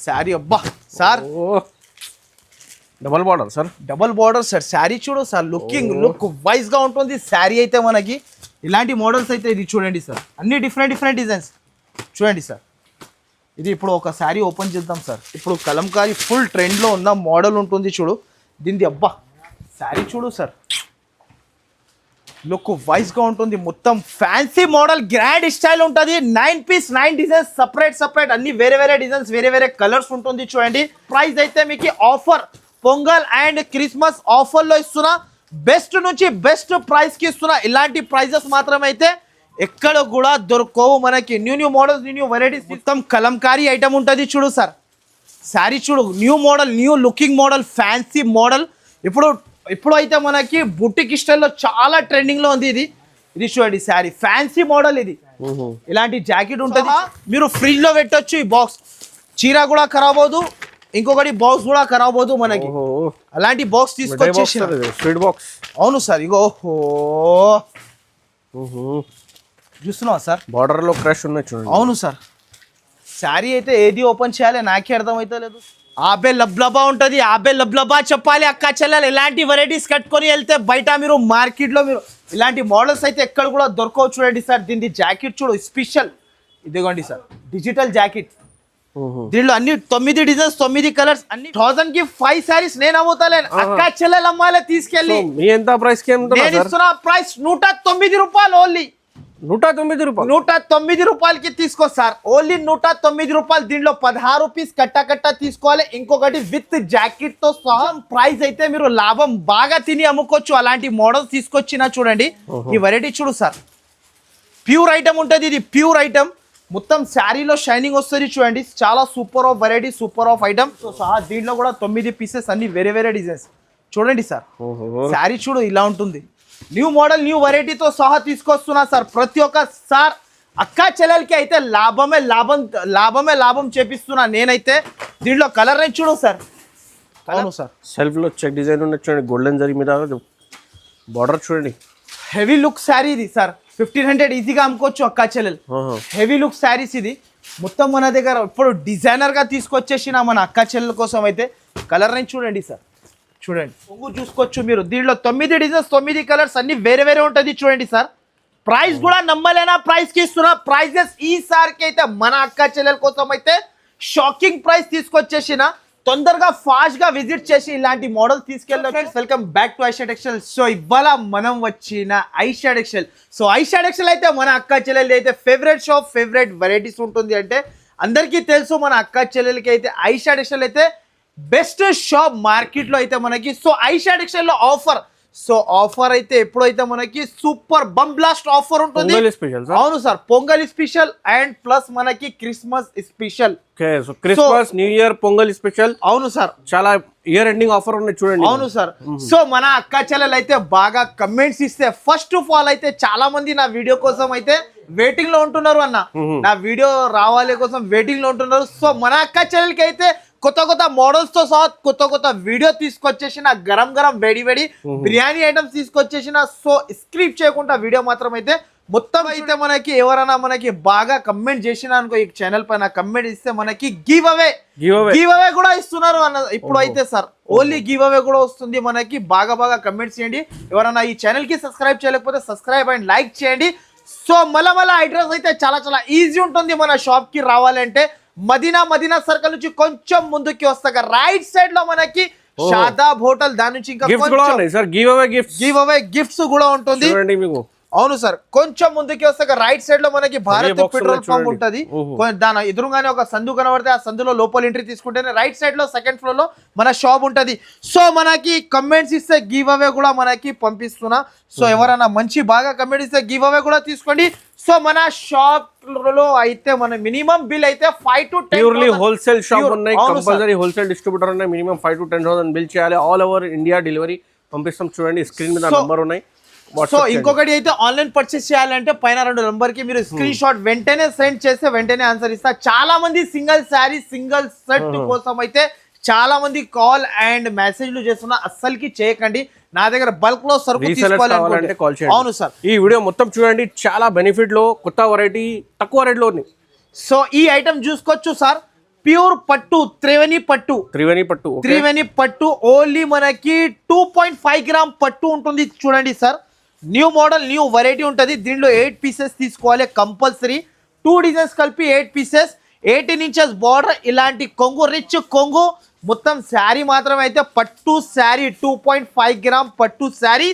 శారీ అబ్బా sir double border sir, double border sir. Sari చూడు sir, look wise గా ఉంటుంది శారీ అయితే మనకి. ఇలాంటి మోడల్స్ అయితే ఇది చూడండి సార్, అన్ని డిఫరెంట్ డిజైన్స్ చూడండి సార్. ఇది ఇప్పుడు ఒక శారీ ఓపెన్ చేద్దాం సార్. ఇప్పుడు కలంకారీ ఫుల్ ట్రెండ్లో ఉన్న మోడల్ ఉంటుంది చూడు, దీనిది అబ్బా శారీ చూడు సార్, లుక్ వైజ్గా ఉంటుంది. మొత్తం ఫ్యాన్సీ మోడల్ గ్రాండ్ స్టైల్ ఉంటుంది. 9 పీస్ 9 డిజైన్స్ సపరేట్ అన్ని వేరే డిజైన్స్ వేరే కలర్స్ ఉంటుంది చూడండి. ప్రైస్ అయితే మీకు ఆఫర్ పొంగల్ అండ్ క్రిస్మస్ ఆఫర్లో ఇస్తున్నా, బెస్ట్ నుంచి బెస్ట్ ప్రైస్కి ఇస్తున్నా. ఇలాంటి ప్రైజెస్ మాత్రమే అయితే ఎక్కడ కూడా దొరకవు మనకి. న్యూ మోడల్స్ న్యూ వెరైటీస్ మొత్తం కలంకారీ ఐటమ్ ఉంటుంది చూడు సార్. శారీ చూడు, new model, new looking model, fancy model. ఇప్పుడు అయితే మనకి బుటిక్ స్టైల్లో చాలా ట్రెండింగ్లో ఉంది ఇది చూడండి శారీ, ఫ్యాన్సీ మోడల్ ఇది. ఇలాంటి జాకెట్ ఉంటుంది, మీరు ఫ్రిడ్జ్లో పెట్టొచ్చు. ఈ బాక్స్ చీర కూడా ఖరాబ్ అవ్వదు, ఇంకొకటి బాక్స్ కూడా ఖరాబ్ అవ్వదు మనకి. అలాంటి బాక్స్ తీసుకొచ్చేసి అవును సార్. ఇగో చూస్తున్నావా సార్, బార్డర్ లో క్రష్ ఉన్నాయి చూడండి. అవును సార్. శారీ అయితే ఏది ఓపెన్ చేయాలి నాకే అర్థమైతే లేదు. ఆబే లబ్లబా ఉంటుంది, ఆబే లబ్లబా చెప్పాలి అక్క చెల్లెలు. ఇలాంటి వెరైటీస్ కట్టుకొని వెళ్తే బయట మీరు మార్కెట్లో మీరు ఇలాంటి మోడల్స్ అయితే ఎక్కడ కూడా దొరకవు చూడండి సార్. దీని జాకెట్ చూడు స్పెషల్, ఇదిగోండి సార్ డిజిటల్ జాకెట్. దీనిలో అన్ని 9 డిజైన్స్ 9 కలర్స్, అన్ని 1000 కి 5 సారీస్ నేను అమ్ముతలేను, అక్క చెల్లెలు అమ్మాలే తీసుకెళ్ళి. ఎంత ప్రైస్ కి నేను ఇస్తున్న ప్రైస్ 109 రూపాయలు ఓన్లీ. 109 రూపాయలకి తీసుకో సార్, ఓన్లీ 109 రూపాయలు. దీంట్లో 16 పీస్ కట్ట తీసుకోవాలి, ఇంకొకటి విత్ జాకెట్ తో సహా. ప్రైస్ అయితే మీరు లాభం బాగా తిని అమ్ముకోవచ్చు. అలాంటి మోడల్స్ తీసుకొచ్చినా చూడండి. ఈ వెరైటీ చూడు సార్, ప్యూర్ ఐటమ్ ఉంటుంది ఇది, ప్యూర్ ఐటమ్. మొత్తం శారీలో షైనింగ్ వస్తుంది చూడండి. చాలా super of variety, super of item తో సహా. దీంట్లో కూడా 9 పీసెస్ అన్ని వేరే డిజైన్స్ చూడండి సార్. శారీ చూడు ఇలా ఉంటుంది, న్యూ మోడల్ న్యూ వెరైటీతో సహా తీసుకొస్తున్నా సార్. ప్రతి ఒక్క సార్ అక్క చెల్లెలకి అయితే లాభం చేపిస్తున్నా నేనైతే. దీంట్లో కలర్ రేంజ్ చూడు సార్. అవును సార్, సెల్ఫ్ లో చెక్ డిజైన్ ఉన్న చూడండి, గోల్డెన్ జరీ మీద బార్డర్ చూడండి. హెవీ లుక్ శారీ ఇది సార్, 1500 ఈజీగా అమ్ముకోవచ్చు అక్క చెల్లెలు. హెవీ లుక్ శారీస్ ఇది మొత్తం మన దగ్గర ఇప్పుడు డిజైనర్ గా తీసుకొచ్చేసిన మన అక్క చెల్లెల కోసం అయితే. కలర్ రేంజ్ చూడండి సార్, చూడండి పొంగు చూసుకోవచ్చు మీరు. దీంట్లో 9 డిజైన్స్ 9 కలర్స్ అన్ని వేరే ఉంటుంది చూడండి సార్. ప్రైస్ కూడా నమ్మలేనా ప్రైస్ కి ఇస్తున్నా. ప్రైజెస్ ఈసారికి అయితే మన అక్క చెల్లెల కోసం అయితే షాకింగ్ ప్రైస్ తీసుకొచ్చేసిన. తొందరగా ఫాస్ట్ గా విజిట్ చేసి ఇలాంటి మోడల్ తీసుకెళ్ళి. Welcome back to Aisha textile. So ఇవాళ మనం వచ్చిన Aisha textile. So Aisha textile అయితే మన అక్క చెల్లెలు అయితే ఫేవరెట్ షాప్, ఫేవరెట్ వెరైటీస్ ఉంటుంది అంటే అందరికీ తెలుసు. మన అక్క చెల్లెలకి అయితే ఐషా టెక్స్టైల్ అయితే బెస్ట్ షాప్ మార్కెట్ లో అయితే మనకి. సో ఐషా టెక్స్టైల్ లో ఆఫర్, సో ఆఫర్ అయితే ఎప్పుడైతే మనకి సూపర్ బమ్ బ్లాస్ట్ ఆఫర్ ఉంటుంది. అవును sir, Pongal special and plus మనకి Christmas special. Christmas new year Pongal special. అవును సార్, చాలా ఇయర్ ఎండింగ్ ఆఫర్ ఉన్నాయి చూడండి. అవును సార్. సో మన అక్క చెల్లెలు అయితే బాగా కమెంట్స్ ఇస్తే ఫస్ట్ ఆఫ్ ఆల్ అయితే చాలా మంది నా వీడియో కోసం అయితే వెయిటింగ్ లో ఉంటున్నారు అన్న. నా వీడియో రావాలి కోసం వెయిటింగ్ లో ఉంటున్నారు. సో మన అక్క చెల్లెలకి అయితే కొత్త మోడల్స్ తో సహా కొత్త వీడియో తీసుకొచ్చేసిన, గరం వేడి బిర్యానీ ఐటమ్స్ తీసుకొచ్చేసిన. సో స్క్రిప్ట్ చేయకుండా వీడియో మాత్రం అయితే మొత్తం అయితే మనకి ఎవరైనా మనకి బాగా కమెంట్ చేసిన అనుకో ఈ ఛానల్ పైన కమెంట్ ఇస్తే మనకి గివ్ అవే కూడా ఇస్తున్నారు అన్న. ఇప్పుడు అయితే సార్ ఓన్లీ గివ్ అవే కూడా వస్తుంది మనకి. బాగా కమెంట్స్ చేయండి. ఎవరైనా ఈ ఛానల్ కి సబ్స్క్రైబ్ చేయలేకపోతే సబ్స్క్రైబ్ అండ్ లైక్ చేయండి. సో మళ్ళా అడ్రస్ అయితే చాలా ఈజీ ఉంటుంది. మన షాప్ కి రావాలంటే మదీనా సర్కిల్ నుంచి కొంచెం ముందుకి వస్తాక రైట్ సైడ్ లో మనకి షాదాబ్ హోటల్, దాని నుంచి ఇంకా గివ్ అవే గిఫ్ట్స్ కూడా ఉంటుంది. అవును సార్, కొంచెం ముందుకి వస్తాక రైట్ సైడ్ లో మనకి భారత్ పెట్రోల్ పంప్ ఉంటది. దాని ఎదురుగానే ఒక సందు కనబడితే ఆ సందులో లోపల ఎంట్రీ తీసుకుంటేనే రైట్ సైడ్ లో సెకండ్ ఫ్లోర్ లో మన షాప్ ఉంటది. సో మనకి కమెంట్స్ ఇస్తే గివ్ అవే కూడా మనకి పంపిస్తున్నా. సో ఎవరైనా మంచి బాగా కమెంట్ ఇస్తే గివ్ అవే కూడా తీసుకోండి. సో మన షాప్ లో అయితే మన మినిమం బిల్ అయితే 5 to 10 ప్యూర్లీ హోల్సేల్ షాప్ ఉన్నాయి. కంపల్సరీ హోల్సేల్ డిస్ట్రిబ్యూటర్ ఉన్నాయి. మినిమం 5 to 10,000 బిల్ చేయాలి. ఆల్ ఓవర్ ఇండియా డెలివరీ పంపిస్తాం. చూడండి స్క్రీన్ మీద నంబర్ ఉన్నాయి. సో ఇంకొకటి అయితే ఆన్లైన్ పర్చేస్ చేయాలంటే పైన 2 నెంబర్ కి మీరు స్క్రీన్ షాట్ వెంటనే సెండ్ చేస్తే వెంటనే ఆన్సర్ ఇస్తా. చాలా మంది సింగిల్ శారీ సింగిల్ సెట్ కోసం అయితే చాలా మంది కాల్ అండ్ మెసేజ్లు చేస్తున్నా. అస్సలకి చేయకండి. నా దగ్గర బల్క్ లో సరుకు తీసుకోవాలంటే కాల్ చేయండి. అవును సార్, ఈ వీడియో మొత్తం చూడండి. చాలా బెనిఫిట్ లో కొత్త వెరైటీ తక్కువ రేట్ లో ఉంది. సో ఈ ఐటమ్ చూసుకోవచ్చు సార్. ప్యూర్ పట్టు త్రివేణి పట్టు okay. త్రివేణి పట్టు ఓన్లీ మనకి 2.5 గ్రామ్ పట్టు ఉంటుంది చూడండి sir. New model new variety ఉంటుంది. దీనిలో 8 పీసెస్ తీసుకోవాలి కంపల్సరీ. 2 డిజైన్స్ కలిపి 8 పీసెస్, 18 ఇంచెస్ బార్డర్, ఇలాంటి కొంగు రిచ్ కొంగు. మొత్తం శారీ మాత్రం అయితే పట్టు శారీ 2.5 గ్రామ్ పట్టు శారీ.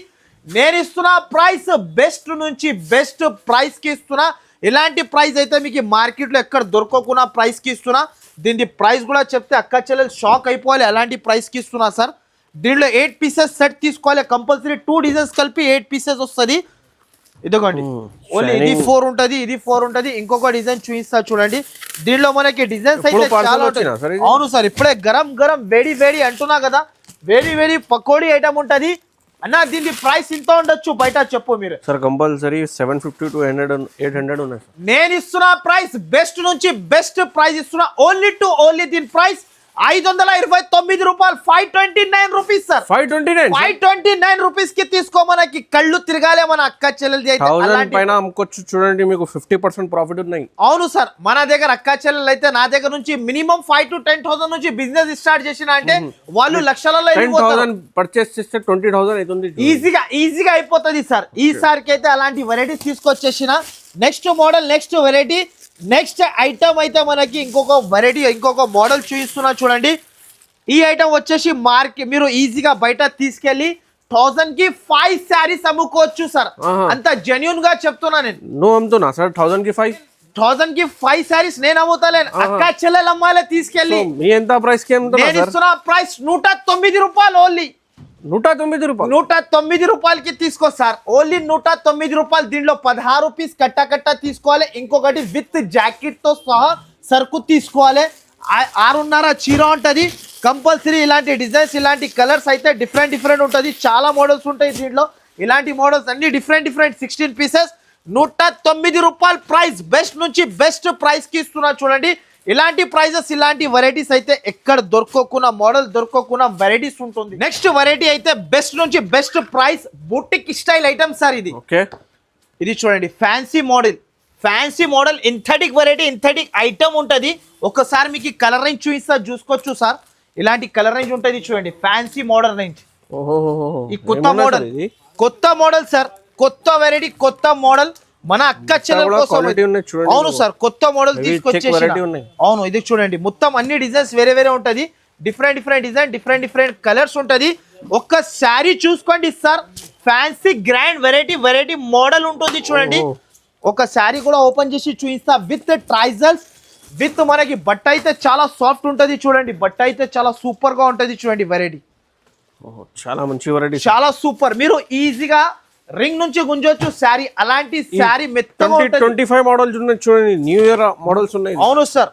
నేను ఇస్తున్న ప్రైస్ బెస్ట్ నుంచి బెస్ట్ ప్రైస్కి ఇస్తున్నా. ఇలాంటి ప్రైస్ అయితే మీకు మార్కెట్లో ఎక్కడ దొరకకుండా ప్రైస్కి ఇస్తున్నా. దీని ప్రైస్ కూడా చెప్తే అక్క చెల్లెలు షాక్ అయిపోవాలి, అలాంటి ప్రైస్కి ఇస్తున్నా సార్. దీంట్లో 8 పీసెస్ సెట్ తీసుకోవాలి కంపల్సరీ. 2 డిజైన్స్ కలిపి 8 పీసెస్ వస్తుంది. ఇదిగోండి ఓన్లీ ఇది 4 ఉంటుంది, ఇది 4 ఉంటుంది. ఇంకొక డిజైన్ చూపిస్తా చూడండి. దీనిలో మనకి డిజైన్స్ అయితే చాలా ఉంటాయి. అవును సార్, ఇప్పుడే గరం గరం వేడి వేడి అంటున్నా కదా, వేడి వేడి పకోడీ ఐటమ్ ఉంటుంది అన్న. దీని ప్రైస్ ఇంత ఉండొచ్చు బయట, చెప్పు మీరు సార్. కంపల్సరీ 750 to 800 ఉన్నాయి. నేను ఇస్తున్న ప్రైస్ బెస్ట్ నుంచి బెస్ట్ ప్రైస్ ఇస్తున్నా. ఓన్లీ దీని ప్రైస్ 529 రూపాయలు, 529 రూపీస్ సార్. 529 రూపీస్ కి తీసుకో. మనకి కళ్ళు తిరగాలి మన అక్క చెల్లెలు పైన అమ్ముకోవచ్చు చూడండి, మీకు 50% ప్రాఫిట్ ఉన్నాయి. అవును సార్, మన దగ్గర అక్క చెల్లెలు అయితే నా దగ్గర నుంచి మినిమం 5 to 10,000 నుంచి బిజినెస్ స్టార్ట్ చేసిన అంటే వాళ్ళు లక్షలలో 10,000 పర్చేస్ చేస్తే 20,000 అవుతుంది. ఈజీగా అయిపోతుంది సార్. ఈసారికి అయితే అలాంటి వెరైటీస్ తీసుకొచ్చేసిన. Next model, next variety, next item అయితే మనకి ఇంకొక వెరైటీ, ఇంకొక మోడల్ చూపిస్తున్నా చూడండి. ఈ ఐటమ్ వచ్చేసి మీరు ఈజీగా బయట తీసుకెళ్లి 1000 కి 5 శారీస్ అమ్ముకోవచ్చు సార్. అంత జెన్యూన్ గా చెప్తున్నా నేను. నువ్వు అమ్ముతున్నా సార్ 1000 కి 5 శారీస్ నేను అమ్ముతాలేను. అక్క చెల్లెలు అమ్మాయిలే తీసుకెళ్ళి. ఎంత ప్రైస్ కి నేను ఇస్తున్న ప్రైస్ 109 రూపాయలు ఓన్లీ. 109 రూపాయలకి తీసుకో సార్. ఓన్లీ 109 రూపాయలు. దీనిలో 16 పీస్ కట్ట తీసుకోవాలి. ఇంకొకటి విత్ జాకెట్ తో సహా సరుకు తీసుకోవాలి. 6.5 చీర ఉంటుంది కంపల్సరీ. ఇలాంటి డిజైన్స్, ఇలాంటి కలర్స్ అయితే డిఫరెంట్ ఉంటుంది. చాలా మోడల్స్ ఉంటాయి దీంట్లో. ఇలాంటి మోడల్స్ అన్ని డిఫరెంట్ 16 పీసెస్. 109 రూపాయలు ప్రైస్. బెస్ట్ నుంచి బెస్ట్ ప్రైస్ కి ఇస్తున్నా చూడండి. ఇలాంటి ప్రైజెస్, ఇలాంటి వెరైటీస్ అయితే ఎక్కడ దొరకకుండా, మోడల్ దొరకకుండా వెరైటీస్ ఉంటుంది. నెక్స్ట్ వెరైటీ అయితే బెస్ట్ నుంచి best price, boutique style item sir. ఇది చూడండి ఫ్యాన్సీ మోడల్ ఇంథటిక్ వెరైటీ, ఇంథటిక్ ఐటమ్ ఉంటుంది. ఒకసారి మీకు కలర్ రేంజ్ చూసుకోవచ్చు సార్. ఇలాంటి కలర్ రేంజ్ ఉంటుంది చూడండి. Fancy model range. ఈ కొత్త మోడల్ సార్, కొత్త వెరైటీ, కొత్త మోడల్ మన అక్క చెల్లెల కోసం. అవును సార్, కొత్త మోడల్ తీసుకొచ్చేసి. అవును, ఇది చూడండి మొత్తం అన్ని డిజైన్స్ వేరే ఉంటది. డిఫరెంట్ డిజైన్, డిఫరెంట్ కలర్స్ ఉంటది. ఒక్క శారీ చూసుకోండి sir. Fancy grand variety model ఉంటుంది చూడండి. ఒక శారీ కూడా ఓపెన్ చేసి చూపిస్తా. విత్ ట్రైజల్స్, విత్ మనకి బట్ట అయితే చాలా సాఫ్ట్ ఉంటది చూడండి. బట్ట అయితే చాలా సూపర్ గా ఉంటది చూడండి. వెరైటీ చాలా మంచి వెరైటీ, చాలా సూపర్. మీరు ఈజీగా రింగ్ నుంచి గుంజొచ్చు శారీ. అలాంటి శారీ మెత్తగా 25 మోడల్స్ ఉన్నాయి చూడండి. న్యూ ఇయర్ మోడల్స్ ఉన్నాయి. అవును సార్,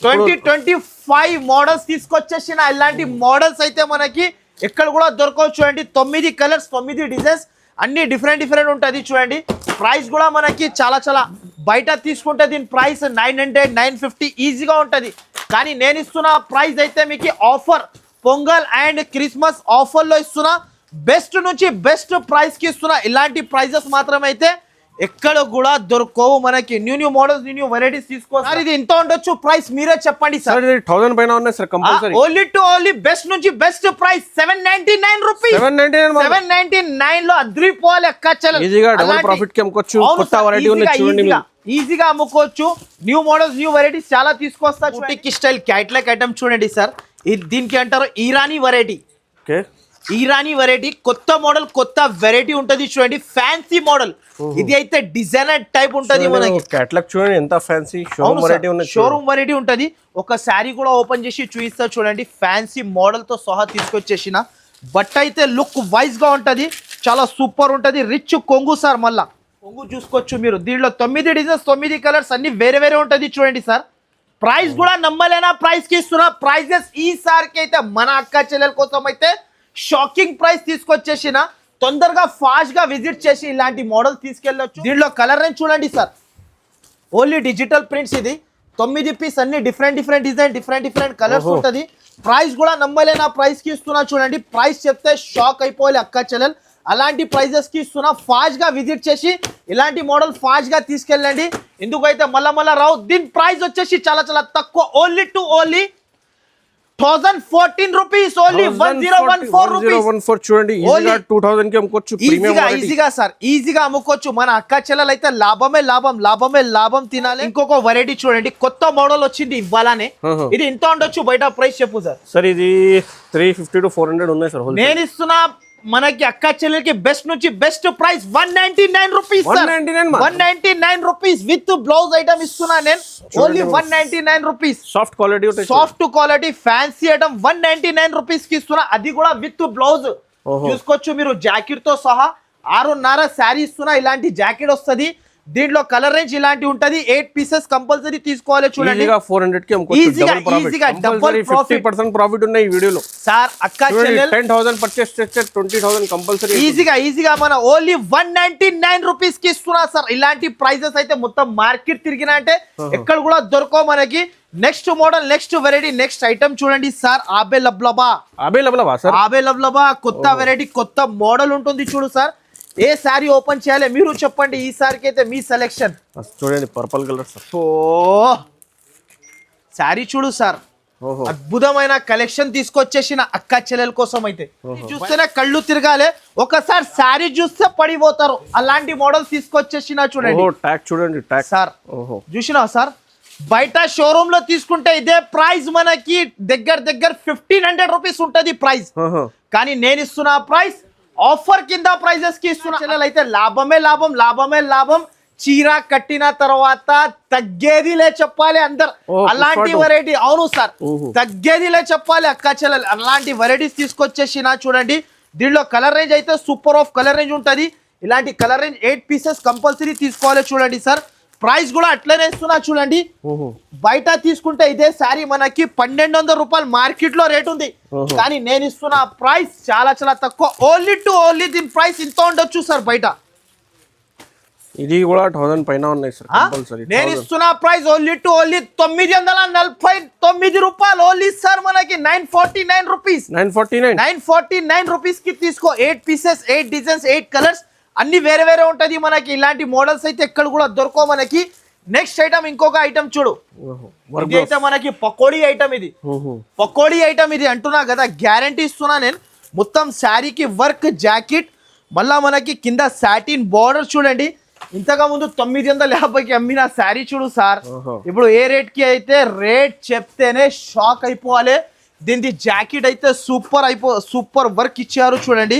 2025 మోడల్స్ తీసుకొచ్చేసిన. ఇలాంటి మోడల్స్ అయితే మనకి ఎక్కడ కూడా దొరకవు చూడండి. 9 కలర్స్, 9 డిజైన్స్, అన్ని డిఫరెంట్ ఉంటుంది చూడండి. ప్రైస్ కూడా మనకి చాలా బయట తీసుకుంటే దీని ప్రైస్ 900, 950 ఈజీగా ఉంటుంది. కానీ నేను ఇస్తున్న ప్రైస్ అయితే మీకు ఆఫర్, పొంగల్ అండ్ క్రిస్మస్ ఆఫర్లో ఇస్తున్నా. బెస్ట్ నుంచి బెస్ట్ ప్రైస్ కి ఇస్తున్నా. ఇలాంటి ప్రైజెస్ మాత్రం అయితే ఎక్కడ కూడా దొరకవు మనకి. న్యూ మోడల్స్, న్యూ వెరైటీస్ తీసుకోవాలి. ఇది ఎంత ఉండొచ్చు ప్రైస్ మీరే చెప్పండి సార్. 1000 పైన ఉన్నాయి సార్ కంపల్సరీ. ఓన్లీ బెస్ట్ నుంచి బెస్ట్ ప్రైస్ 799 రూపీస్. 799 లో అద్రిపోవాలి అక్క చెల్లెలు. ఈజీగా డబుల్ ప్రాఫిట్ కి అమ్ముకోవచ్చు. కొత్త వెరైటీ ఉన్నాయి చూడండి. ఈజీగా అమ్ముకోవచ్చు. న్యూ మోడల్స్, న్యూ వెరైటీస్ చాలా తీసుకొస్తా. బుటిక్ స్టైల్ క్యాట్లాగ్ ఐటమ్ చూడండి సార్. దీనికి అంటారు ఇరానీ వెరైటీ. ఇరానీ వెరైటీ, కొత్త మోడల్, కొత్త వెరైటీ ఉంటది చూడండి. Fancy model. ఇది అయితే డిజైనర్ టైప్ ఉంటది మనకి. కేటలాగ్ చూడండి ఎంత ఫ్యాన్సీ షోరూమ్ వెరైటీ ఉంది. షోరూమ్ వెరైటీ ఉంటది. ఒక శారీ కూడా ఓపెన్ చేసి చూపిస్తా చూడండి. ఫ్యాన్సీ మోడల్ తో సహా తీసుకొచ్చేసిన. బట్ అయితే లుక్ వైజ్ గా ఉంటది, చాలా సూపర్ ఉంటది. రిచ్ కొంగు సార్. మళ్ళా కొంగు చూసుకోవచ్చు మీరు. దీనిలో 9 డిజైన్స్, 9 కలర్స్, అన్ని వేరే ఉంటది చూడండి సార్. ప్రైస్ కూడా నమ్మలేనా ప్రైస్ కి ఇస్తున్నా. ప్రైజెస్ ఈసారికి అయితే మన అక్క చెల్లెల కోసం అయితే షాకింగ్ ప్రైస్ తీసుకొచ్చేసిన. తొందరగా ఫాస్ట్ గా విజిట్ చేసి ఇలాంటి మోడల్ తీసుకెళ్ళొచ్చు. దీంట్లో కలర్ రేంజ్ చూడండి సార్. Only digital prints. ఇది 9 పీస్, అన్ని డిఫరెంట్ డిజైన్, డిఫరెంట్ కలర్స్ ఉంటది. ప్రైస్ కూడా నమ్మలేనా ప్రైస్ కి ఇస్తున్నా చూడండి. ప్రైస్ చెప్తే షాక్ అయిపోవాలి అక్క చెల్లెలు. అలాంటి ప్రైజెస్ కి ఇస్తున్నా. ఫాస్ట్ గా విజిట్ చేసి ఇలాంటి మోడల్ ఫాస్ట్ గా తీసుకెళ్ళండి. ఎందుకైతే మళ్ళా రావు. దీని ప్రైస్ వచ్చేసి చాలా చాలా తక్కువ, only to only 1014 rupees, only 1014 rupees. చూడండి ఈజీగా 2000 కి అమ్ముకోవచ్చు. ఈజీగా సార్, ఈజీగా అమ్ముకోవచ్చు. మన అక్క చెల్లెలు అయితే లాభం తినాలి. ఇంకొక వెరైటీ చూడండి, కొత్త మోడల్ వచ్చింది ఇవ్వాలనే. ఇది ఎంత ఉండొచ్చు బయట ప్రైస్ చెప్పు సార్. సార్ ఇది 350 to 400 ఉన్నాయి సార్. నేను ఇస్తున్నా మనకి అక్క చెల్లెలకి బెస్ట్ నుంచి best price 199 rupees, 199 rupees with blouse item ఇస్తున్నా నేను. Only 199 rupees. Soft quality fancy item 199 rupees కి ఇస్తున్నా, అది కూడా విత్ బ్లౌజ్. చూసుకోవచ్చు మీరు, జాకెట్ తో సహా 6.5 శారీ ఇస్తున్నా. ఇలాంటి జాకెట్ వస్తుంది, దీంట్లో కలర్ రేంజ్ ఇలాంటి ఉంటది. 8 పీసెస్ కంపల్సరీ తీసుకోవాలి. చూడండి ఈజీగా 400 కి ఈజీగా డబుల్ ప్రాఫిట్. 50% ప్రాఫిట్ ఉన్నాయి ఈ వీడియోలో సార్. అక్క చెల్లెలు 10,000 పర్చేస్ చేస్తే 20,000 కంపల్సరీ ఈజీగా మన ఓన్లీ 199 రూపీస్ కి ఇస్తున్నా సార్. ఇలాంటి ప్రైజెస్ అయితే మొత్తం మార్కెట్ తిరిగినా అంటే ఎక్కడ కూడా దొరకవు మనకి. Next model, next variety, next item చూడండి సార్. ఆబే లబ్లబా కొత్త వెరైటీ, కొత్త మోడల్ ఉంటుంది. చూడు సార్, ఏ సారీ ఓపెన్ చేయాలి మీరు చెప్పండి. ఈ సారీకి అయితే మీ సెలెక్షన్. చూడండి పర్పుల్ కలర్ సార్. సారీ చూడు సార్, అద్భుతమైన కలెక్షన్ తీసుకొచ్చేసిన అక్క చెల్లెల కోసం అయితే. చూస్తేనే కళ్ళు తిరగాలి, ఒకసారి సారీ చూస్తే పడిపోతారు. అలాంటి మోడల్ తీసుకొచ్చేసిన చూడండి. చూడండి సార్, చూసినా సార్, బయట షోరూమ్ లో తీసుకుంటే ఇదే ప్రైస్ మనకి దగ్గర 1500 రూపీస్ ఉంటది ప్రైస్. కానీ నేను ఇస్తున్న ప్రైస్ ఆఫర్ కింద ప్రైజెస్ కి ఇస్తున్నా. అయితే లాభమే లాభం. చీర కట్టిన తర్వాత తగ్గేదిలే చెప్పాలి అందరు. అలాంటి వెరైటీ, అవును సార్, తగ్గేదిలే చెప్పాలి అక్క చెల్లెలు. అలాంటి వెరైటీస్ తీసుకొచ్చేసిన చూడండి. దీనిలో కలర్ రేంజ్ అయితే సూపర్ ఆఫ్ కలర్ రేంజ్ ఉంటది. ఇలాంటి కలర్ రేంజ్ 8 పీసెస్ కంపల్సరీ తీసుకోవాలి. చూడండి సార్, ప్రైస్ కూడా అట్లనే ఇస్తున్నా చూడండి. బయట తీసుకుంటే ఇదే సారీ మనకి 1200 రూపాయలు మార్కెట్ లో రేట్ ఉంది. కానీ నేను ఇస్తున్న ప్రైస్ చాలా చాలా తక్కువ, ఓన్లీ టు ఓన్లీ. దీని ప్రైస్ ఇంత ఉండొచ్చు సార్ బయట. ఇది కూడా 1000 పైన ఉన్నాయి సార్ కంపల్సరీ. నేను ఇస్తున్న ప్రైస్ ఓన్లీ టు ఓన్లీ 949 రూపాయలు ఓన్లీ సార్. మనకి 949 రూపీస్, 949 రూపీస్ కి తీసుకో. 8 పీసెస్, 8 డిజైన్స్, 8 కలర్స్, అన్ని వేరే ఉంటది మనకి. ఇలాంటి మోడల్స్ అయితే ఎక్కడ కూడా దొరకవు మనకి. నెక్స్ట్ ఐటమ్, ఇంకొక ఐటమ్ చూడు. ఇది అయితే మనకి పకోడీ ఐటమ్. ఇది పకోడీ ఐటమ్, ఇది అంటున్నా కదా, గ్యారంటీ ఇస్తున్నా నేను. మొత్తం శారీకి వర్క్, జాకెట్, మళ్ళా మనకి కింద సాటిన్ బార్డర్ చూడండి. ఇంతగా ముందు 950కి అమ్మిన శారీ చూడు సార్, ఇప్పుడు ఏ రేట్ కి అయితే రేట్ చెప్తేనే షాక్ అయిపోవాలి. దీని జాకెట్ అయితే సూపర్ వర్క్ ఇచ్చారు చూడండి.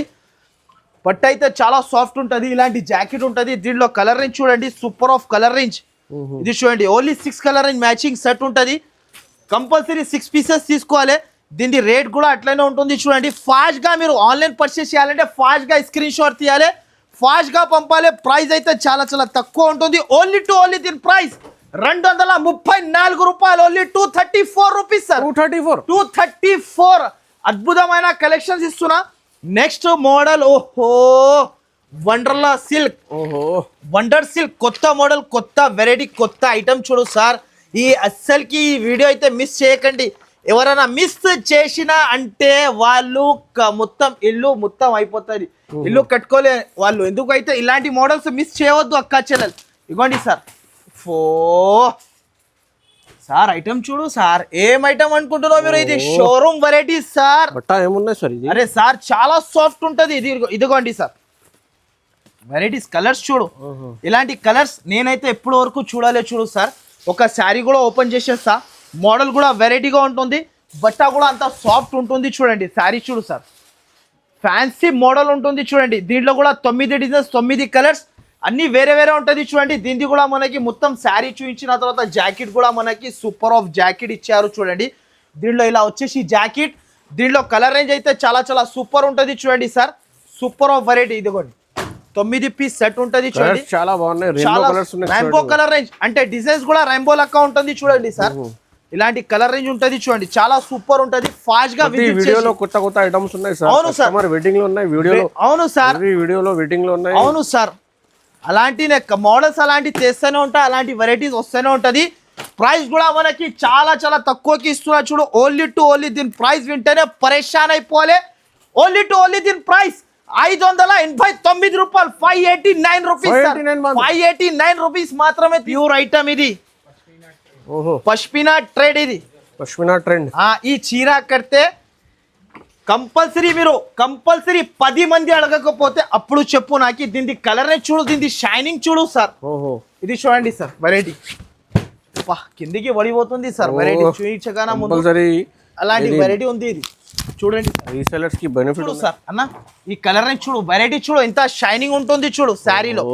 బట్ అయితే చాలా సాఫ్ట్ ఉంటది. ఇలాంటి జాకెట్ ఉంటది. దీంట్లో కలర్ రేంజ్ చూడండి, సూపర్ ఆఫ్ కలర్ రేంజ్. ఇది చూడండి, only 6 colour range matching set ఉంటది. కంపల్సరీ 6 పీసెస్ తీసుకోవాలి. దీని రేట్ కూడా అట్లనే ఉంటుంది చూడండి. ఫాస్ట్ గా మీరు ఆన్లైన్ పర్చేస్ చేయాలంటే ఫాస్ట్ గా స్క్రీన్ షాట్ తీయాలి, ఫాస్ట్ గా పంపాలి. ప్రైస్ అయితే చాలా చాలా తక్కువ ఉంటుంది. ఓన్లీ టు ఓన్లీ దీని ప్రైస్ 234 రూపాయలు, ఓన్లీ 234 రూపీస్ సార్. 234 అద్భుతమైన కలెక్షన్స్ ఇస్తున్నా. Next model, Wonderla silk, wonder silk, కొత్త మోడల్, కొత్త వెరైటీ, కొత్త ఐటమ్ చూడు సార్. ఈ అస్సలకి ఈ వీడియో అయితే మిస్ చేయకండి. ఎవరైనా మిస్ చేసినా అంటే వాళ్ళు మొత్తం ఇల్లు మొత్తం అయిపోతుంది, ఇల్లు కట్టుకోలే వాళ్ళు. ఎందుకైతే ఇలాంటి మోడల్స్ మిస్ చేయవద్దు అక్క చెల్లెలు. ఇవ్వండి సార్. సార్ ఐటమ్ చూడు సార్, ఏం ఐటమ్ అనుకుంటున్నావు మీరు? ఇది షోరూమ్ వెరైటీ సార్. ఏమున్నాయి సార్ ఇది? అరే సార్, చాలా సాఫ్ట్ ఉంటది. ఇది ఇదిగోండి సార్, వెరైటీస్, కలర్స్ చూడు. ఇలాంటి కలర్స్ నేనైతే ఎప్పటి వరకు చూడు సార్. ఒక శారీ కూడా ఓపెన్ చేసేస్తా. మోడల్ కూడా వెరైటీగా ఉంటుంది, బట్ట కూడా అంత సాఫ్ట్ ఉంటుంది చూడండి. శారీ చూడు సార్, ఫ్యాన్సీ మోడల్ ఉంటుంది చూడండి. దీంట్లో కూడా 9 డిజైన్స్, 9 కలర్స్, అన్ని వేరే ఉంటుంది చూడండి. దీనికి కూడా మనకి మొత్తం శారీ చూపించిన తర్వాత జాకెట్ కూడా మనకి సూపర్ ఆఫ్ జాకెట్ ఇచ్చారు చూడండి. దీంట్లో ఇలా వచ్చేసి జాకెట్. దీంట్లో కలర్ రేంజ్ అయితే చాలా చాలా సూపర్ ఉంటుంది చూడండి సార్. Super of variety. ఇదిగోండి, 9 పీస్ సెట్ ఉంటుంది చూడండి. చాలా బాగున్నాయి, రెయిన్బో కలర్ రేంజ్, అంటే డిజైన్స్ కూడా రెయిన్బో లెక్క ఉంటుంది చూడండి సార్. ఇలాంటి కలర్ రేంజ్ ఉంటది చూడండి, చాలా సూపర్ ఉంటది. ఫాస్ట్ గా వీడియోలో కొత్త ఐటమ్స్ ఉన్నాయి సార్. అవును సార్, వెయిటింగ్ లో ఉన్నాయి వీడియోలో. అవును సార్, వీడియోలో వెయిటింగ్ లో ఉన్నాయి. అవును సార్, అలాంటి మోడల్స్ అలాంటి చేస్తూనే ఉంటాయి, అలాంటి వెరైటీస్ వస్తూనే ఉంటది. ప్రైస్ కూడా మనకి చాలా చాలా తక్కువకి ఇస్తున్నా చూడు. ఓన్లీ టు ఓన్లీ దీని ప్రైస్ వింటేనే పరేషాన్ అయిపోవాలి. ఓన్లీ టు ఓన్లీ దీని ప్రైస్ 589 రూపాయలు, 589 రూపీస్, 589 రూపీస్ మాత్రమే. ప్యూర్ ఐటమ్ ఇది, ఓహో పష్మినా ట్రేడ్ ఇది, పష్మినా ట్రెండ్. ఈ చీర కడితే కంపల్సరీ 10 మంది అడగకపోతే అప్పుడు చెప్పు నాకు. దీని కలర్ చూడు, దీని షైనింగ్ చూడు సార్. ఓహో ఇది చూడండి సార్, వెరైటీ కిందికి పడిపోతుంది సార్. వెరైటీ చూయించగానే ముందు అలాంటి వెరైటీ ఉంది ఇది. చూడండి రీసెలర్స్ కి బెనిఫిట్ చూడు సార్ అన్న, ఈ కలర్ చూడు, వెరైటీ చూడు, ఎంత షైనింగ్ ఉంటుంది చూడు శారీలో.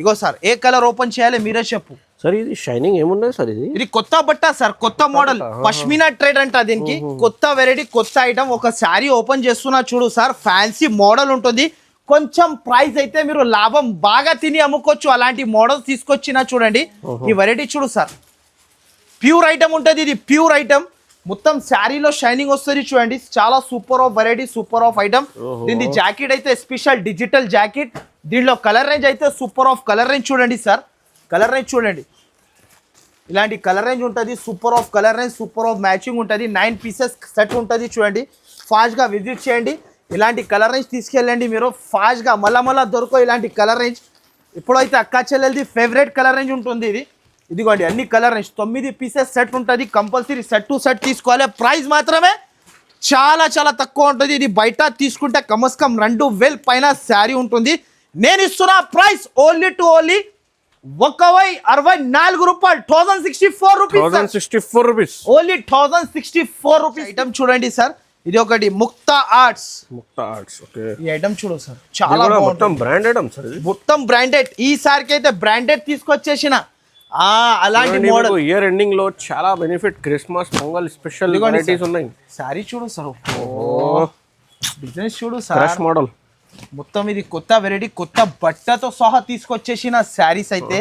ఇగో సార్, ఏ కలర్ ఓపెన్ చేయాలి మీరే చెప్పు సార్. ఇది షైనింగ్ ఏమున్నది సార్? ఇది కొత్త బట్ట సార్, కొత్త మోడల్, పష్మినా ట్రేడ్ అంట దీనికి. కొత్త వెరైటీ, కొత్త ఐటమ్. ఒక శారీ ఓపెన్ చేస్తున్నా చూడు సార్, ఫ్యాన్సీ మోడల్ ఉంటుంది. కొంచెం ప్రైస్ అయితే మీరు లాభం బాగా తిని అమ్ముకోవచ్చు. అలాంటి మోడల్ తీసుకొచ్చినా చూడండి. ఈ వెరైటీ చూడు సార్, ప్యూర్ ఐటమ్ ఉంటుంది ఇది, ప్యూర్ ఐటమ్. మొత్తం శారీలో షైనింగ్ వస్తుంది చూడండి. చాలా super of variety, super of item. దీని జాకెట్ అయితే స్పెషల్ డిజిటల్ జాకెట్. దీనిలో కలర్ రేంజ్ అయితే సూపర్ ఆఫ్ కలర్ రేంజ్ చూడండి సార్. కలర్ రేంజ్ చూడండి, ఇలాంటి కలర్ రేంజ్ ఉంటుంది. Super of colour range, super of matching ఉంటుంది. 9 పీసెస్ సెట్ ఉంటుంది చూడండి. ఫాస్ట్గా విజిట్ చేయండి. ఇలాంటి కలర్ రేంజ్ తీసుకెళ్ళండి మీరు ఫాస్ట్గా. మళ్ళా దొరకవు ఇలాంటి కలర్ రేంజ్. ఇప్పుడైతే అక్కా చెల్లెలది ఫేవరెట్ కలర్ రేంజ్ ఉంటుంది ఇది. ఇదిగోండి అన్ని కలర్ రేంజ్, 9 పీసెస్ సెట్ ఉంటుంది. కంపల్సరీ సెట్ టు సెట్ తీసుకోవాలి. ప్రైస్ మాత్రమే చాలా చాలా తక్కువ ఉంటుంది. ఇది బయట తీసుకుంటే కమస్కం 2000 పైన శారీ ఉంటుంది. నేను ఇస్తున్న ప్రైస్ ఓన్లీ టు ఓన్లీ 1064 రూపాయలు, 1064 రూపీస్, ఓన్లీ 1064 రూపీస్. ఐటమ్ చూడండి సార్, ఇది ఒకటి ముక్తా ఆర్ట్స్. ఓకే, ఈ ఐటమ్ చూడు సార్, చాలా మొత్తం బ్రాండెడ్ సార్. మొత్తం బ్రాండెడ్. ఈసారికి అయితే బ్రాండెడ్ తీసుకొచ్చేసిన అలాంటి మోడల్. ఇయర్ ఎండింగ్ లో చాలా benefit, Christmas pongal special varieties ఉన్నాయి. సారీ చూడు సార్, బిజినెస్ చూడు సార్, ఫ్రెష్ మోడల్ మొత్తం. ఇది కొత్త వెరైటీ, కొత్త బట్టతో సహా తీసుకొచ్చేసిన శారీస్ అయితే.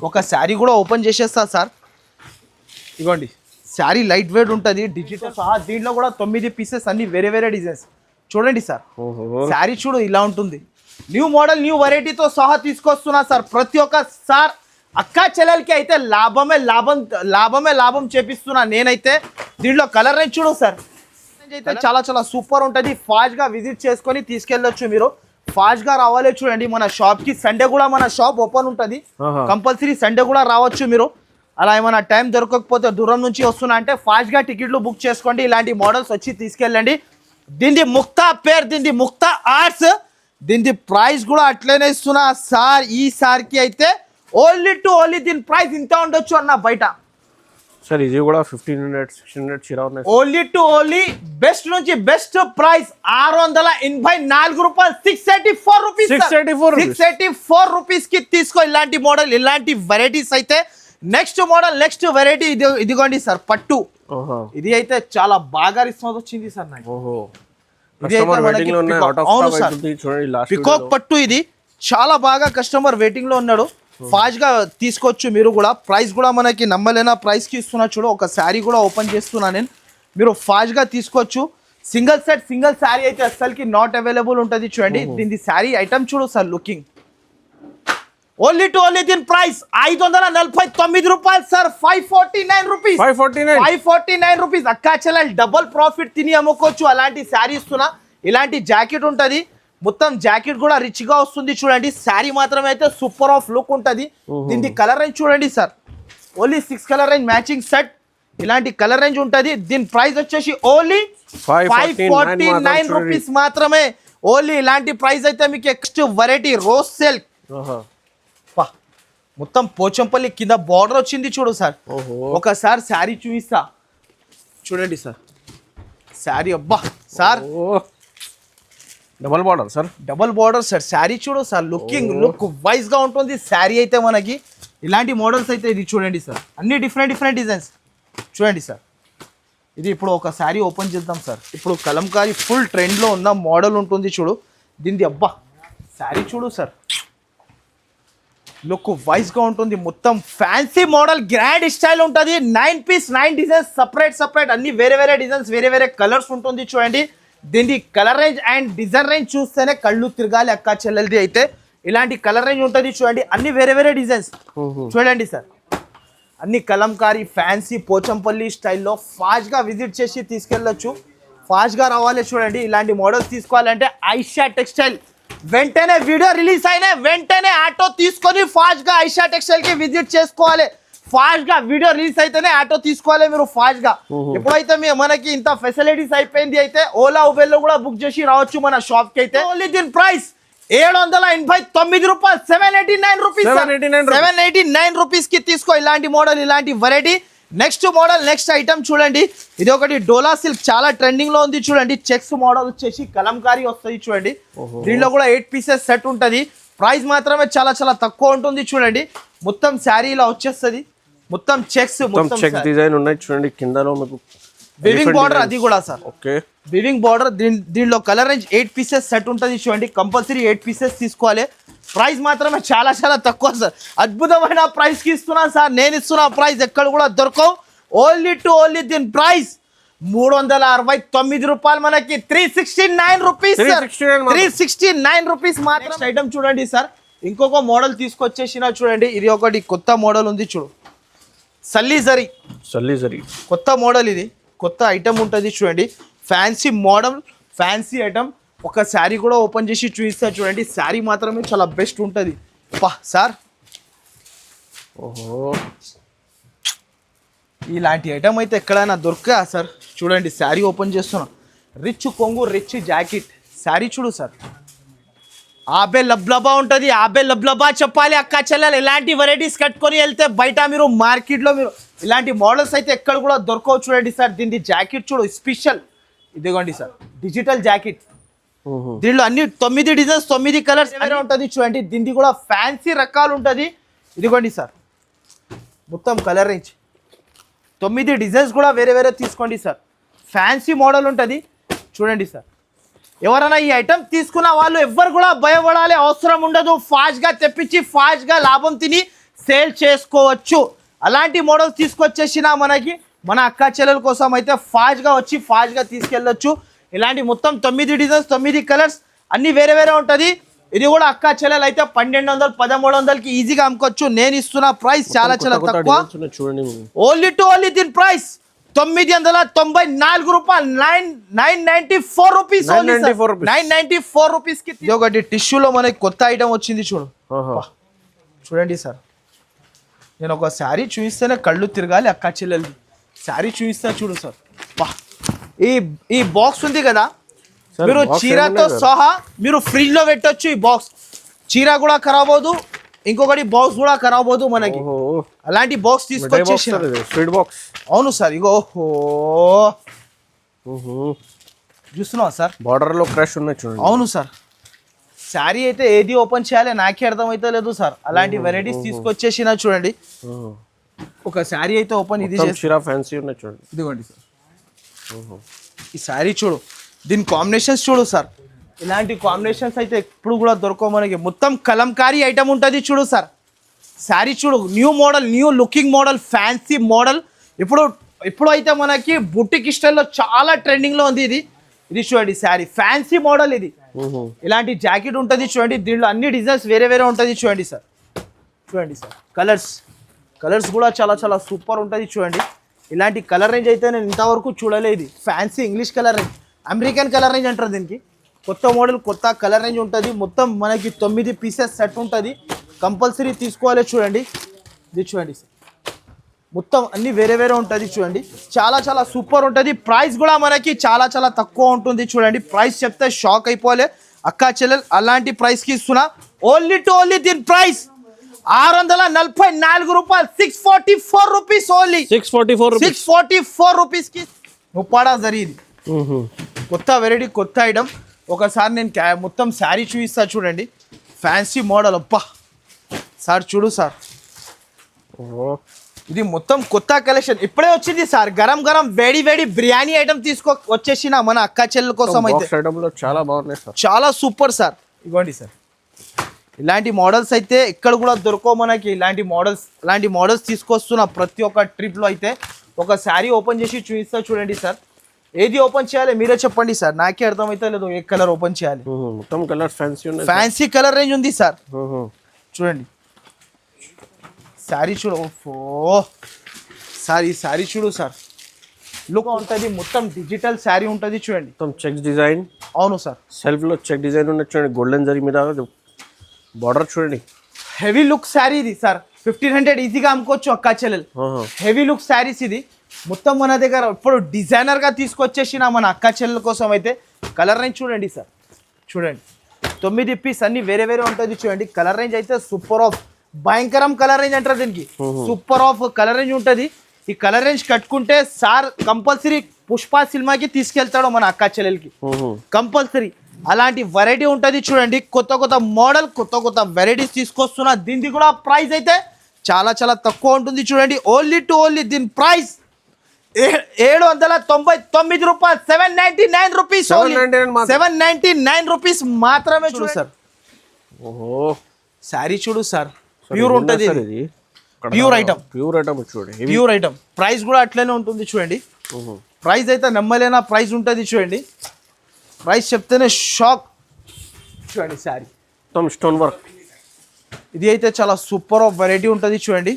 ఒక శారీ కూడా ఓపెన్ చేసేస్తా సార్. ఇగోండి శారీ లైట్ వెయిట్ ఉంటుంది, డిజిటల్ సహా. దీంట్లో కూడా 9 పీసెస్, అన్ని వేరే వేరే డిజైన్స్ చూడండి సార్. శారీ చూడు ఇలా ఉంటుంది. న్యూ మోడల్, న్యూ వెరైటీతో సహా తీసుకొస్తున్నా సార్. ప్రతి ఒక్క సార్ అక్కా చెల్లెలకి అయితే లాభం చేపిస్తున్నా నేనైతే. దీంట్లో కలర్ రేంజ్ చూడు సార్, అయితే చాలా చాలా సూపర్ ఉంటుంది. ఫాస్ట్గా విజిట్ చేసుకొని తీసుకెళ్ళొచ్చు మీరు. ఫాస్ట్గా రావాలి చూడండి మన షాప్కి. సండే కూడా మన షాప్ ఓపెన్ ఉంటుంది. కంపల్సరీ సండే కూడా రావచ్చు మీరు. అలా ఏమైనా టైం దొరకకపోతే, దూరం నుంచి వస్తున్నా అంటే ఫాస్ట్గా టికెట్లు బుక్ చేసుకోండి. ఇలాంటి మోడల్స్ వచ్చి తీసుకెళ్ళండి. దీనిది ముక్తా పేరు, దీనిది ముక్తా ఆర్ట్స్. దీనిది ప్రైస్ కూడా అట్లనే ఇస్తున్నా సార్. ఈ సార్కి అయితే ఓన్లీ టు ఓన్లీ దీని ప్రైస్ ఇంత ఉండొచ్చు అన్న బయట సార్. ఇది కూడా 1500-1600 చీర ఉన్నాయి. ఓన్లీ టు ఓన్లీ బెస్ట్ నుంచి బెస్ట్ ప్రైస్ 684 రూపాయలు, 684 రూపీస్ కి తీసుకో. ఇలాంటి మోడల్, ఇలాంటి వెరైటీస్ అయితే. నెక్స్ట్ మోడల్, నెక్స్ట్ వెరైటీ ఇదిగోండి సార్, పట్టు. ఇది అయితే చాలా బాగా రెస్పాన్స్ వచ్చింది సార్ నాకు. ఇది అయితే మనకి పికాక్ పట్టు. ఇది చాలా బాగా కస్టమర్ వెయిటింగ్ లో ఉన్నాడు. ఫాస్ట్ గా తీసుకోవచ్చు మీరు కూడా. ప్రైస్ కూడా మనకి నమ్మలేనా ప్రైస్ కి ఇస్తున్నా చూడు. ఒక శారీ కూడా ఓపెన్ చేస్తున్నా నేను, మీరు ఫాస్ట్ గా తీసుకోవచ్చు. సింగిల్ సెట్, సింగిల్ శారీ అయితే అసలుకి నాట్ అవైలబుల్ ఉంటుంది చూడండి. దీని శారీ ఐటమ్ చూడు sir, looking. Only to only దీని ప్రైస్ 549 రూపాయలు సార్. 549 రూపీస్. అక్కా చెల్లెలు డబుల్ ప్రాఫిట్ తిని అమ్ముకోవచ్చు. అలాంటి శారీ ఇస్తున్నా. ఇలాంటి జాకెట్ ఉంటుంది, మొత్తం జాకెట్ కూడా రిచ్ గా వస్తుంది చూడండి. శారీ మాత్రం అయితే సూపర్ ఆఫ్ లుక్ ఉంటుంది. దీని కలర్ రేంజ్ చూడండి sir, only 6 colour range matching set. ఇలాంటి కలర్ రేంజ్ ఉంటుంది. దీని ప్రైస్ వచ్చేసి ఓన్లీ 549 రూపీస్ మాత్రమే. ఓన్లీ ఇలాంటి ప్రైస్ అయితే మీకు. Next variety rose silk. మొత్తం పోచంపల్లి కింద బార్డర్ వచ్చింది చూడు సార్. ఒకసారి శారీ చూపిస్తా చూడండి సార్. శారీ అబ్బా sir, double border sir, double border sir. Sari చూడు సార్, లుక్ వైజ్ గా ఉంటుంది శారీ అయితే మనకి. ఇలాంటి మోడల్స్ అయితే ఇది చూడండి సార్, అన్ని డిఫరెంట్ డిజైన్స్ చూడండి సార్. ఇది ఇప్పుడు ఒక శారీ ఓపెన్ చేద్దాం సార్. ఇప్పుడు కలంకారీ ఫుల్ ట్రెండ్ లో ఉన్న మోడల్ ఉంటుంది చూడు. దీనిది అబ్బా శారీ చూడు సార్, లుక్ వైజ్ గా ఉంటుంది. మొత్తం ఫ్యాన్సీ మోడల్, గ్రాండ్ స్టైల్ ఉంటుంది. 9 పీస్ 9 డిజైన్స్ సపరేట్ అన్ని వేరే వేరే డిజైన్స్, వేరే వేరే కలర్స్ ఉంటుంది చూడండి. దీని colour range and design range చూస్తేనే కళ్ళు తిరగాలి అక్కా చెల్లెలది అయితే. ఇలాంటి కలర్ రేంజ్ ఉంటుంది చూడండి. అన్ని వేరే వేరే డిజైన్స్ చూడండి సార్. అన్ని కలంకారీ ఫ్యాన్సీ పోచంపల్లి స్టైల్లో ఫాస్ట్గా విజిట్ చేసి తీసుకెళ్ళొచ్చు. ఫాస్ట్గా రావాలి చూడండి. ఇలాంటి మోడల్స్ తీసుకోవాలంటే ఐషా టెక్స్టైల్ వెంటనే వీడియో రిలీజ్ అయినా వెంటనే ఆటో తీసుకొని ఫాస్ట్గా ఐషా టెక్స్టైల్కి విజిట్ చేసుకోవాలి. ఫాస్ట్గా వీడియో రిలీజ్ అయితేనే ఆటో తీసుకోవాలి మీరు ఫాస్ట్గా. ఎప్పుడైతే మనకి ఇంత ఫెసిలిటీస్ అయిపోయింది అయితే ఓలా ఉబెర్లో కూడా బుక్ చేసి రావచ్చు మన షాప్కి అయితే. ఓన్లీ దీని ప్రైస్ 789 రూపాయలు, 789 రూపీస్, 789 రూపీస్ కి తీసుకో ఇలాంటి మోడల్, ఇలాంటి variety. Next model, next item చూడండి. ఇది ఒకటి డోలా సిల్క్, చాలా ట్రెండింగ్ లో ఉంది చూడండి. చెక్స్ మోడల్ వచ్చేసి కలంకారీ వస్తుంది చూడండి. దీంట్లో కూడా 8 పీసెస్ సెట్ ఉంటుంది. ప్రైస్ మాత్రమే చాలా చాలా తక్కువ ఉంటుంది చూడండి. మొత్తం శారీ ఇలా వచ్చేస్తుంది, మొత్తం చెక్స్, మొత్తం చెక్ డిజైన్ ఉన్నాయి చూడండి. కిందలో మీకు వివింగ్ బార్డర్, అది కూడా సార్ ఓకే వివింగ్ బార్డర్. దీనిలో కలర్ రేంజ్ 8 పీసెస్ సెట్ ఉంటుంది చూడండి. కంపల్సరీ 8 పీసెస్ తీసుకోవాలి. ప్రైస్ మాత్రమే చాలా చాలా తక్కువ సార్. అద్భుతమైన ప్రైస్కి ఇస్తున్నాను సార్. నేను ఇస్తున్న ప్రైస్ ఎక్కడ కూడా దొరకవు. ఓన్లీ దీని ప్రైస్ 369 రూపాయలు, మనకి 369 రూపీస్, 369 రూపీస్ మాత్రం. ఐటమ్ చూడండి సార్, ఇంకొక మోడల్ తీసుకొచ్చేసిన చూడండి. ఇది ఒకటి కొత్త మోడల్ ఉంది చూడు, సల్లీ జరీ కొత్త మోడల్. ఇది కొత్త ఐటమ్ ఉంటుంది చూడండి. Fancy model, fancy item. ఒక శారీ కూడా ఓపెన్ చేసి చూపిస్తా చూడండి. శారీ మాత్రమే చాలా బెస్ట్ ఉంటుంది సార్. ఓహో, ఇలాంటి ఐటమ్ అయితే ఎక్కడైనా దొరకా సార్? చూడండి శారీ ఓపెన్ చేస్తున్నా. రిచ్ కొంగు, రిచ్ జాకెట్ శారీ చూడు సార్. ఆబే లబ్లబా ఉంటుంది, ఆబే లబ్లబా చెప్పాలి అక్క చెల్లెలు. ఇలాంటి వెరైటీస్ కట్టుకొని వెళ్తే బయట మీరు మార్కెట్లో మీరు ఇలాంటి మోడల్స్ అయితే ఎక్కడ కూడా దొరకవు చూడండి సార్. దీని జాకెట్ చూడు స్పెషల్, ఇదిగోండి సార్ డిజిటల్ జాకెట్. దీనిలో అన్ని 9 డిజైన్స్, 9 కలర్స్ వేరే ఉంటుంది చూడండి. దీనికి కూడా ఫ్యాన్సీ రకాలు ఉంటుంది. ఇదిగోండి సార్ మొత్తం కలర్ రేంజ్, 9 డిజైన్స్ కూడా వేరే వేరే తీసుకోండి సార్. ఫ్యాన్సీ మోడల్ ఉంటుంది చూడండి సార్. ఎవరైనా ఈ ఐటమ్ తీసుకున్న వాళ్ళు ఎవ్వరు కూడా భయపడాలి అవసరం ఉండదు. ఫాస్ట్గా తెప్పించి ఫాస్ట్గా లాభం తిని సేల్ చేసుకోవచ్చు. అలాంటి మోడల్స్ తీసుకొచ్చేసిన మనకి మన అక్క చెల్లెల కోసం అయితే ఫాస్ట్గా వచ్చి ఫాస్ట్గా తీసుకెళ్ళొచ్చు. ఇలాంటి మొత్తం 9 డిజైన్స్, 9 కలర్స్ అన్ని వేరే వేరే ఉంటుంది. ఇది కూడా అక్క చెల్లెలు అయితే 1200, 1300కి ఈజీగా అమ్ముకోవచ్చు. నేను ఇస్తున్న ప్రైస్ చాలా చాలా తక్కువ. ఓన్లీ దీని ప్రైస్ 994 రూపాయలు, 994 రూపీస్, 994 రూపీస్ కి. ఇది ఒకటి టిష్యూలో మనకి కొత్త ఐటమ్ వచ్చింది చూడు. చూడండి సార్, నేను ఒక శారీ చూపిస్తేనే కళ్ళు తిరగాలి అక్క చెల్లెలది. శారీ చూపిస్తా చూడు సార్. ఈ బాక్స్ ఉంది కదా, మీరు చీరతో సహా మీరు ఫ్రిడ్జ్ లో పెట్టొచ్చు. ఈ బాక్స్ చీర కూడా ఖరాబ్ అవదు, ఇంకొకటి బాక్స్ కూడా ఖరాబ్ అవదు మనకి. అలాంటి బాక్స్ తీసుకొచ్చేసి. అవును సార్, ఇగో చూస్తున్నావా సార్, బార్డర్ లో క్రష్ ఉన్నాయి చూడండి. అవును సార్, శారీ అయితే ఏది ఓపెన్ చేయాలి నాకే అర్థమైతే లేదు సార్. అలాంటి వెరైటీస్ తీసుకొచ్చేసిన చూడండి. ఒక శారీ అయితే ఓపెన్, ఇది ఫ్యాన్సీ ఉన్నాయి చూడండి. ఇదిగోండి సార్, ఈ శారీ చూడు, దీని కాంబినేషన్స్ చూడు సార్. ఇలాంటి కాంబినేషన్స్ అయితే ఎప్పుడు కూడా దొరకవు మనకి. మొత్తం కలంకారీ ఐటమ్ ఉంటుంది చూడు సార్. శారీ చూడు, new model, new looking model, fancy model. ఇప్పుడు అయితే మనకి బుటిక్ స్టైల్లో చాలా ట్రెండింగ్లో ఉంది ఇది. ఇది చూడండి శారీ, ఫ్యాన్సీ మోడల్ ఇది. ఇలాంటి జాకెట్ ఉంటుంది చూడండి. దీంట్లో అన్ని డిజైన్స్ వేరే వేరే ఉంటుంది చూడండి సార్. చూడండి సార్, కలర్స్ కూడా చాలా చాలా సూపర్ ఉంటుంది చూడండి. ఇలాంటి కలర్ రేంజ్ అయితే నేను ఇంతవరకు చూడలేదు. Fancy English colour range, American colour range అంటారు దీనికి. కొత్త మోడల్, కొత్త కలర్ రేంజ్ ఉంటుంది. మొత్తం మనకి 9 పీసెస్ సెట్ ఉంటుంది. కంపల్సరీ తీసుకోవాలి చూడండి. ఇది చూడండి సార్, మొత్తం అన్ని వేరే వేరే ఉంటుంది చూడండి. చాలా చాలా సూపర్ ఉంటుంది. ప్రైస్ కూడా మనకి చాలా చాలా తక్కువ ఉంటుంది చూడండి. ప్రైస్ చెప్తే షాక్ అయిపోలే అక్క చెల్లెలు. అలాంటి ప్రైస్కి ఇస్తున్నా. ఓన్లీ దీని ప్రైస్ 644 రూపాయలు, 644 రూపీస్, ఓన్లీ 644 రూపీస్కి ముప్పాడా జరిగింది. కొత్త వెరైటీ, కొత్త ఐటమ్. ఒకసారి నేను మొత్తం శారీ చూపిస్తా చూడండి. ఫ్యాన్సీ మోడల్, అబ్బా సార్ చూడు సార్, ఇది మొత్తం కొత్త కలెక్షన్ ఇప్పుడే వచ్చింది సార్. గరం వేడి బిర్యానీ ఐటమ్ వచ్చేసిన మన అక్క చెల్లెల కోసం అయితే చాలా బాగున్నాయి సార్, చాలా సూపర్ సార్. ఇవ్వండి సార్, ఇలాంటి మోడల్స్ అయితే ఎక్కడ కూడా దొరకవు మనకి. ఇలాంటి మోడల్స్ తీసుకొస్తున్న ప్రతి ఒక్క ట్రిప్లో అయితే ఒక శారీ ఓపెన్ చేసి చూపిస్తా చూడండి సార్. ఏది ఓపెన్ చేయాలి మీరే చెప్పండి సార్, నాకే అర్థమైతే లేదు ఏ కలర్ ఓపెన్ చేయాలి. మొత్తం కలర్ ఫ్యాన్సీ కలర్ రేంజ్ ఉంది సార్. చూడండి శారీ చూడు, ఓఫో సార్, ఈ శారీ చూడు సార్. లుక్ ఉంటుంది, మొత్తం డిజిటల్ శారీ ఉంటుంది చూడండి. మొత్తం చెక్స్ డిజైన్. అవును సార్, సెల్ఫ్ లో చెక్ డిజైన్ ఉన్నది చూడండి, గోల్డెన్ జరీ మీద బార్డర్ చూడండి. హెవీ లుక్ శారీ ఇది సార్, 1500 ఈజీగా అమ్ముకోవచ్చు అక్కా చెల్లెలు. హెవీ లుక్ శారీస్ ఇది మొత్తం మన దగ్గర ఇప్పుడు డిజైనర్ గా తీసుకొచ్చేసిన మన అక్కా చెల్లెల కోసం అయితే. కలర్ రేంజ్ చూడండి సార్, చూడండి 9 పీస్ అన్ని వేరే వేరే ఉంటుంది చూడండి. కలర్ రేంజ్ అయితే సూపర్ ఆఫ్ భయంకరం కలర్ రేంజ్ అంటారు దీనికి. సూపర్ ఆఫ్ కలర్ రేంజ్ ఉంటుంది. ఈ కలర్ రేంజ్ కట్టుకుంటే సార్ కంపల్సరీ పుష్ప సినిమాకి తీసుకెళ్తాడు మన అక్కా చెల్లెలకి కంపల్సరీ. అలాంటి వెరైటీ ఉంటుంది చూడండి, కొత్త కొత్త మోడల్, కొత్త కొత్త వెరైటీస్ తీసుకొస్తున్నా. దీనికి కూడా ప్రైస్ అయితే చాలా చాలా తక్కువ ఉంటుంది చూడండి. ఓన్లీ టు ఓన్లీ దీని ప్రైస్ 799 రూపాయలు, 799 రూపీస్, 799 రూపీస్ మాత్రమే. చూడు సార్, ఓహో శారీ చూడు సార్, ప్యూర్ ఉంటుంది, ప్యూర్ ఐటమ్, ప్యూర్ ఐటమ్ చూడండి, ప్యూర్ ఐటమ్. ప్రైస్ కూడా అట్లనే ఉంటుంది చూడండి. ప్రైస్ అయితే నమ్మలేనా ప్రైస్ ఉంటుంది చూడండి. ప్రైస్ చెప్తేనే షాక్ చూడండి. శారీ మొత్తం స్టోన్ వర్క్, ఇది అయితే చాలా సూపర్ ఆఫ్ వెరైటీ ఉంటుంది చూడండి.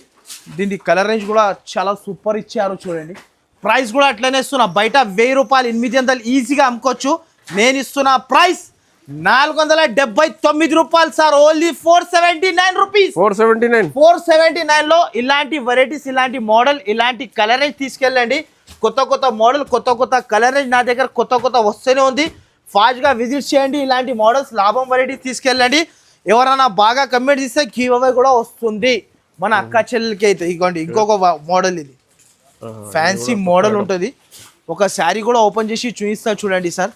దీనికి కలర్ రేంజ్ కూడా చాలా సూపర్ ఇచ్చారు చూడండి. ప్రైస్ కూడా అట్లనే ఇస్తున్నా. బయట 1000 రూపాయలు 800 ఈజీగా అమ్ముకోవచ్చు. నేను ఇస్తున్న ప్రైస్ 479 రూపాయలు సార్, ఓన్లీ 479 రూపీస్. 479 లో ఇలాంటి వెరైటీస్, ఇలాంటి మోడల్, ఇలాంటి కలర్ రేంజ్ తీసుకెళ్ళండి. కొత్త కొత్త మోడల్, కొత్త కొత్త కలర్ రేంజ్ నా దగ్గర కొత్త కొత్త వస్తూనే ఉంది. ఫాస్ట్గా విజిట్ చేయండి. ఇలాంటి మోడల్స్ లాభం వెరైటీస్ తీసుకెళ్ళండి. ఎవరైనా బాగా కమెంట్స్ ఇస్తే గివ్ అవే కూడా వస్తుంది మన అక్కా చెల్లెలకి అయితే. ఇదిగోండి ఇంకొక మోడల్, ఇది ఫ్యాన్సీ మోడల్ ఉంటుంది. ఒక శారీ కూడా ఓపెన్ చేసి చూపిస్తా చూడండి సార్.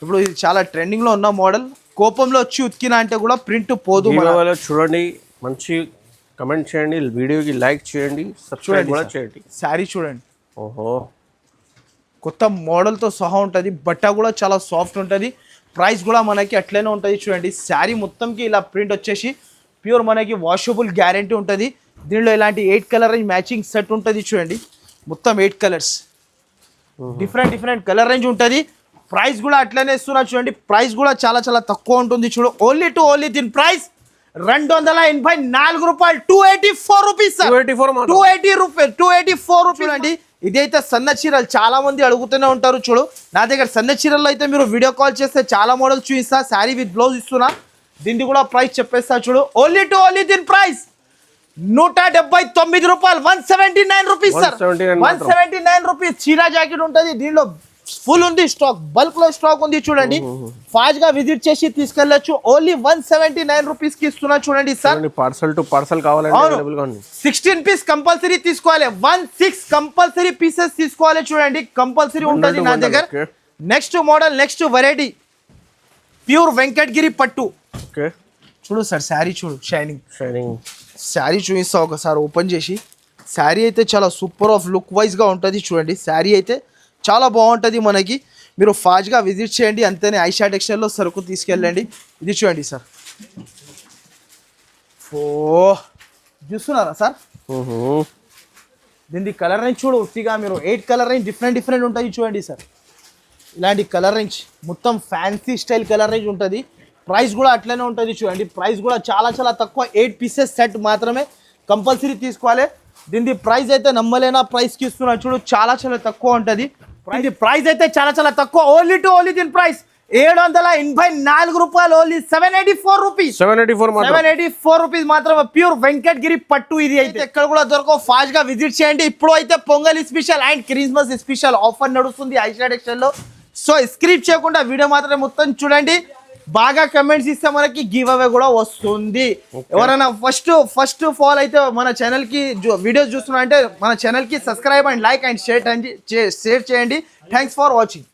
ఇప్పుడు ఇది చాలా ట్రెండింగ్లో ఉన్న మోడల్. కోపంలో వచ్చి ఉతికినా అంటే కూడా ప్రింట్ పోదు. చూడండి, మంచి కమెంట్ చేయండి, వీడియోకి లైక్ చేయండి, సబ్స్క్రైబ్ కూడా చేయండి. శారీ చూడండి, ఓహో కొత్త మోడల్తో సహా ఉంటుంది. బట్ట కూడా చాలా సాఫ్ట్ ఉంటుంది. ప్రైస్ కూడా మనకి అట్లనే ఉంటుంది చూడండి. శారీ మొత్తంకి ఇలా ప్రింట్ వచ్చేసి ప్యూర్ మనకి వాషబుల్ గ్యారంటీ ఉంటుంది. దీనిలో ఇలాంటి 8 కలర్ రేంజ్ మ్యాచింగ్ సెట్ ఉంటుంది చూడండి. మొత్తం 8 colours, different different colour range ఉంటుంది. ప్రైస్ కూడా అట్లనే ఇస్తున్నా చూడండి. ప్రైస్ కూడా చాలా చాలా తక్కువ ఉంటుంది చూడు. ఓన్లీ టు ఓన్లీ దీని ప్రైస్ 284 రూపాయలు, 284 రూపీస్ సార్, 284 రూపీస్ అండి. ఇదైతే సన్న చీరలు చాలా మంది అడుగుతూనే ఉంటారు చూడు. నా దగ్గర సన్న చీరల్లో అయితే మీరు వీడియో కాల్ చేస్తే చాలా మోడల్స్ చూపిస్తా. శారీ విత్ బ్లౌజ్ ఇస్తున్నా. దీనికి కూడా ప్రైస్ చెప్పేస్తా చూడు. ఓన్లీ టు ఓన్లీ దీని ప్రైస్ 179 రూపాయలు, 179 రూపీస్ సార్, 179 రూపీస్. చీరా జాకెట్ ఉంటుంది. దీనిలో ఫుల్ ఉంది స్టాక్, బల్క్ లో స్టాక్ ఉంది చూడండి. ఫాస్ట్ గా విజిట్ చేసి తీసుకెళ్లొచ్చు. ఓన్లీ 179 రూపీస్ కి ఇస్తున్నా చూడండి సార్. పార్సల్ టు పార్సల్ కావాలంటే 16 పీస్ కంపల్సరీ తీసుకోవాలి. 16 కంపల్సరీ పీసెస్ తీసుకోవాలి చూడండి. కంపల్సరీ ఉంటుంది నా దగ్గర. Next model, next variety pure Venkatagiri పట్టు. చూడు సార్, శారీ చూడు, షైనింగ్ శారీ చూపిస్తా ఒకసారి ఓపెన్ చేసి. శారీ అయితే చాలా సూపర్ ఆఫ్ లుక్ వైజ్ గా ఉంటుంది చూడండి. శారీ అయితే చాలా బాగుంటుంది మనకి. మీరు ఫాస్ట్గా విజిట్ చేయండి. అంతేనే ఐషా టెక్స్టైల్లో సరుకు తీసుకెళ్ళండి. ఇది చూడండి సార్, చూస్తున్నారా సార్? దీనికి కలర్ రేంజ్ చూడు. ఉత్తిగా మీరు 8 కలర్ రేంజ్ డిఫరెంట్ డిఫరెంట్ ఉంటుంది చూడండి సార్. ఇలాంటి కలర్ రేంజ్ మొత్తం ఫ్యాన్సీ స్టైల్ కలర్ రేంజ్ ఉంటుంది. ప్రైస్ కూడా అట్లనే ఉంటుంది చూడండి. ప్రైస్ కూడా చాలా చాలా తక్కువ. 8 పీసెస్ సెట్ మాత్రమే కంపల్సరీ తీసుకోవాలి. దీని ప్రైస్ అయితే నమ్మలేనా ప్రైస్కి ఇస్తున్నా చూడు. చాలా చాలా తక్కువ ఉంటుంది. ప్రైస్ అయితే చాలా చాలా తక్కువ. ఓన్లీ టు ఓన్లీ దీని ప్రైస్ 784 రూపాయలు, ఓన్లీ 784 రూపీస్, 784 రూపీస్ మాత్రమే. ప్యూర్ వెంకటగిరి పట్టు. ఇది అయితే ఎక్కడ కూడా దొరకవు. ఫాస్ట్ గా విజిట్ చేయండి. ఇప్పుడు అయితే pongal special and Christmas special offer నడుస్తుంది ఐషా టెక్స్టైల్లో. సో స్క్రిప్ట్ చేయకుండా వీడియో మాత్రం మొత్తం చూడండి. బాగా కమెంట్స్ ఇస్తే మనకి గివ్ అవే కూడా వస్తుంది. ఎవరైనా ఫస్ట్ ఫాల్ అయితే మన ఛానల్ కి వీడియోస్ చూస్తున్నా అంటే మన ఛానల్ కి subscribe and like and share చేయండి. Thanks for watching.